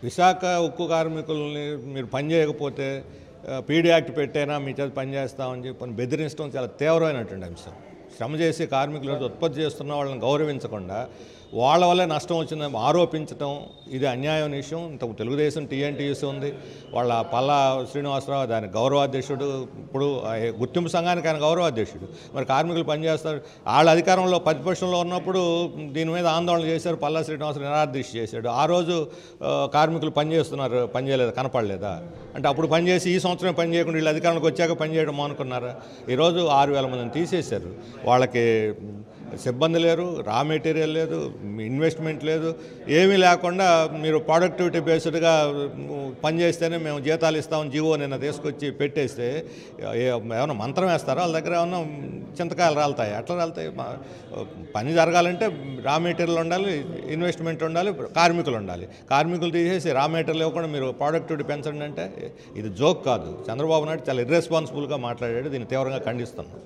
విశాఖ ఉక్కు కార్మికుల్ని మీరు పని చేయకపోతే పీడీ యాక్ట్ పెట్టైనా మీ చేత పని చేస్తామని చెప్పి బెదిరించడం చాలా తీవ్రమైనటువంటి అంశం. శ్రమ చేసి కార్మికులు ఉత్పత్తి చేస్తున్న వాళ్ళని గౌరవించకుండా వాళ్ళ వల్లే నష్టం వచ్చిందని ఆరోపించడం ఇది అన్యాయం విషయం. ఇంత తెలుగుదేశం టీఎన్టీయూసీ ఉంది, వాళ్ళ పల్లా శ్రీనివాసరావు దాని గౌరవాధ్యక్షుడు, ఇప్పుడు గుర్తింపు సంఘానికి ఆయన గౌరవాధ్యక్షుడు. మరి కార్మికులు పనిచేస్తారు, వాళ్ళ అధికారంలో ప్రతిపక్షంలో ఉన్నప్పుడు దీని మీద ఆందోళన చేశారు, పల్లా శ్రీనివాసరావు నిరాదీక్ష చేశాడు. ఆ రోజు కార్మికులు పనిచేస్తున్నారు, పని చేయలేదు, కనపడలేదా? అంటే అప్పుడు పనిచేసి ఈ సంవత్సరం పని చేయకుండా వీళ్ళు అధికారంలోకి వచ్చాక పని చేయడం అనుకున్నారా? ఈరోజు 6,000 మందిని తీసేశారు. వాళ్ళకి సిబ్బంది లేరు, రా మెటీరియల్ లేదు, ఇన్వెస్ట్మెంట్ లేదు, ఏమీ లేకుండా మీరు ప్రొడక్టివిటీ బేస్డ్గా పనిచేస్తేనే మేము జీతాలు ఇస్తామని జీవో నిన్న తీసుకొచ్చి పెట్టేస్తే ఏమైనా మంత్రం వేస్తారా? వాళ్ళ దగ్గర ఏమన్నా చింతకాయలు రాలుతాయి? ఎట్లా రాలుతాయి? పని జరగాలంటే రా మెటీరియల్ ఉండాలి, ఇన్వెస్ట్మెంట్ ఉండాలి, కార్మికులు ఉండాలి. కార్మికులు తీసేసి రా మెటీరియల్ ఇవ్వకుండా మీరు ప్రొడక్టివిటీ పెంచండి అంటే ఇది జోక్ కాదు. చంద్రబాబు నాయుడు చాలా ఇర్రెస్పాన్సిబుల్గా మాట్లాడాడు. దీన్ని తీవ్రంగా ఖండిస్తున్నాం.